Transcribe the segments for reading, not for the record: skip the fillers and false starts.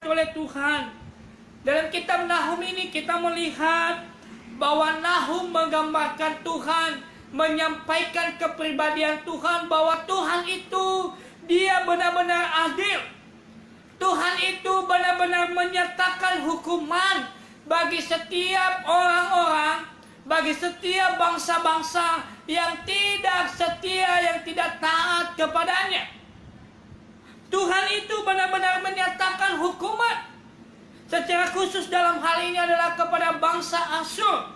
oleh Tuhan. Dalam kitab Nahum ini kita melihat bahwa Nahum menggambarkan Tuhan, menyampaikan kepribadian Tuhan, bahwa Tuhan itu dia benar-benar adil. Tuhan itu benar-benar menyatakan hukuman bagi setiap orang-orang, bagi setiap bangsa-bangsa yang tidak setia, yang tidak taat kepadanya. Tuhan itu benar-benar menyatakan hukuman. Secara khusus dalam hal ini adalah kepada bangsa Asyur.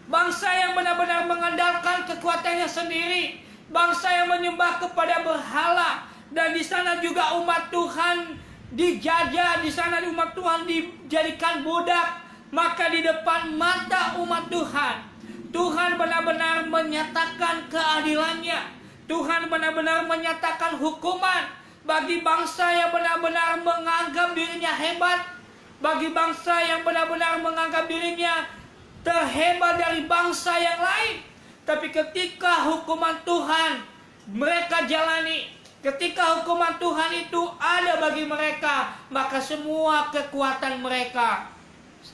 Bangsa yang benar-benar mengandalkan kekuatannya sendiri. Bangsa yang menyembah kepada berhala. Dan di sana juga umat Tuhan dijajah. Di sana umat Tuhan dijadikan budak. Maka di depan mata umat Tuhan, Tuhan benar-benar menyatakan keadilannya. Tuhan benar-benar menyatakan hukuman bagi bangsa yang benar-benar menganggap dirinya hebat, bagi bangsa yang benar-benar menganggap dirinya terhebat dari bangsa yang lain. Tapi ketika hukuman Tuhan mereka jalani, ketika hukuman Tuhan itu ada bagi mereka, maka semua kekuatan mereka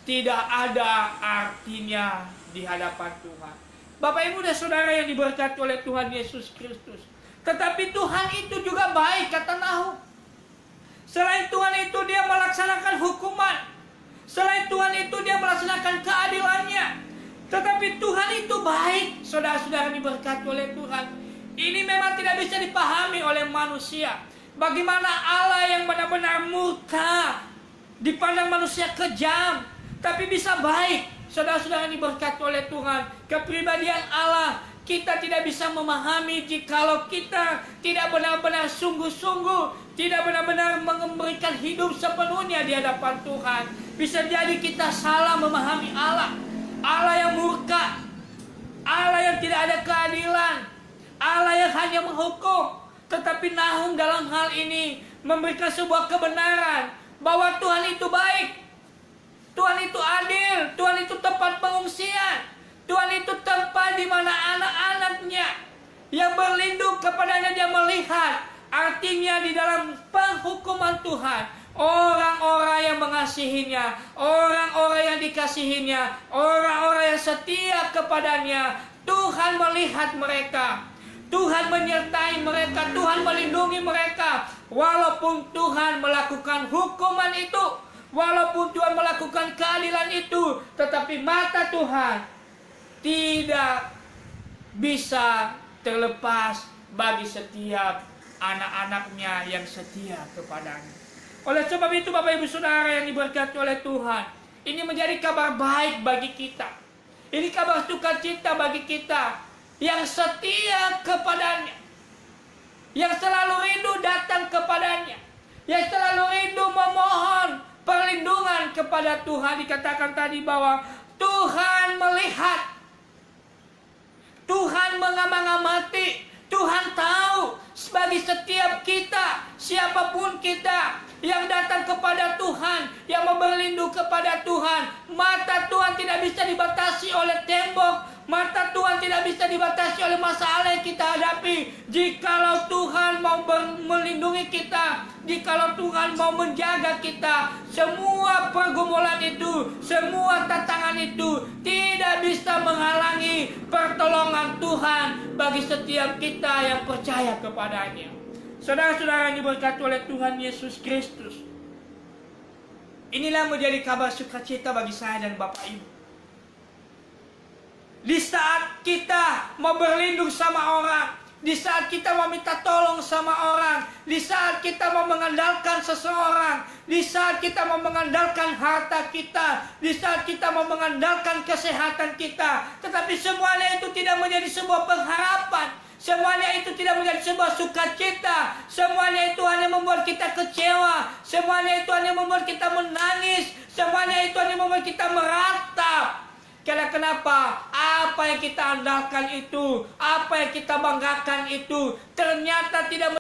tidak ada artinya di hadapan Tuhan. Bapak Ibu dan Saudara yang diberkati oleh Tuhan Yesus Kristus. Tetapi Tuhan itu juga baik, kata Nahum. Selain Tuhan itu dia melaksanakan hukuman. Selain Tuhan itu dia melaksanakan keadilannya. Tetapi Tuhan itu baik, saudara-saudara diberkati oleh Tuhan. Ini memang tidak bisa dipahami oleh manusia. Bagaimana Allah yang benar-benar murka, dipandang manusia kejam, tapi bisa baik. Saudara-saudara diberkati oleh Tuhan. Kepribadian Allah kita tidak bisa memahami jikalau kita tidak benar-benar sungguh-sungguh, tidak benar-benar memberikan hidup sepenuhnya di hadapan Tuhan. Bisa jadi kita salah memahami Allah. Allah yang murka, Allah yang tidak ada keadilan, Allah yang hanya menghukum. Tetapi Nahum dalam hal ini memberikan sebuah kebenaran bahwa Tuhan itu baik, Tuhan itu adil, Tuhan itu tempat pengungsian, Tuhan itu tempat di mana anak-anaknya yang berlindung kepadanya dia melihat. Artinya di dalam penghukuman Tuhan, orang-orang yang mengasihinya, orang-orang yang dikasihinya, orang-orang yang setia kepadanya, Tuhan melihat mereka, Tuhan menyertai mereka, Tuhan melindungi mereka. Walaupun Tuhan melakukan hukuman itu, walaupun Tuhan melakukan keadilan itu, tetapi mata Tuhan tidak bisa terlepas bagi setiap anak-anaknya yang setia kepadanya. Oleh sebab itu Bapak Ibu Saudara yang diberkati oleh Tuhan, ini menjadi kabar baik bagi kita. Ini kabar sukacita bagi kita yang setia kepadanya, yang selalu rindu datang kepadanya, yang selalu rindu memohon perlindungan kepada Tuhan. Dikatakan tadi bahwa Tuhan melihat, Tuhan mengamati, Tuhan tahu bagi setiap kita, siapapun kita yang datang kepada Tuhan, yang berlindung kepada Tuhan. Mata Tuhan tidak bisa dibatasi oleh tembok, mata Tuhan tidak bisa dibatasi oleh masalah yang kita hadapi. Jikalau Tuhan mau melindungi kita, jikalau Tuhan mau menjaga kita, semua pergumulan itu, semua tantangan itu tidak bisa menghalangi pertolongan Tuhan bagi setiap kita yang percaya kepadanya. Saudara-saudara yang diberkati oleh Tuhan Yesus Kristus, inilah menjadi kabar sukacita bagi saya dan Bapak Ibu. Di saat kita mau berlindung sama orang, di saat kita mau minta tolong sama orang, di saat kita mau mengandalkan seseorang, di saat kita mau mengandalkan harta kita, di saat kita mau mengandalkan kesehatan kita, tetapi semuanya itu tidak menjadi sebuah pengharapan, semuanya itu tidak menjadi sebuah sukacita, semuanya itu hanya membuat kita kecewa, semuanya itu hanya membuat kita menangis, semuanya itu hanya membuat kita meratap. Karena kenapa? Apa yang kita andalkan itu, apa yang kita banggakan itu ternyata tidak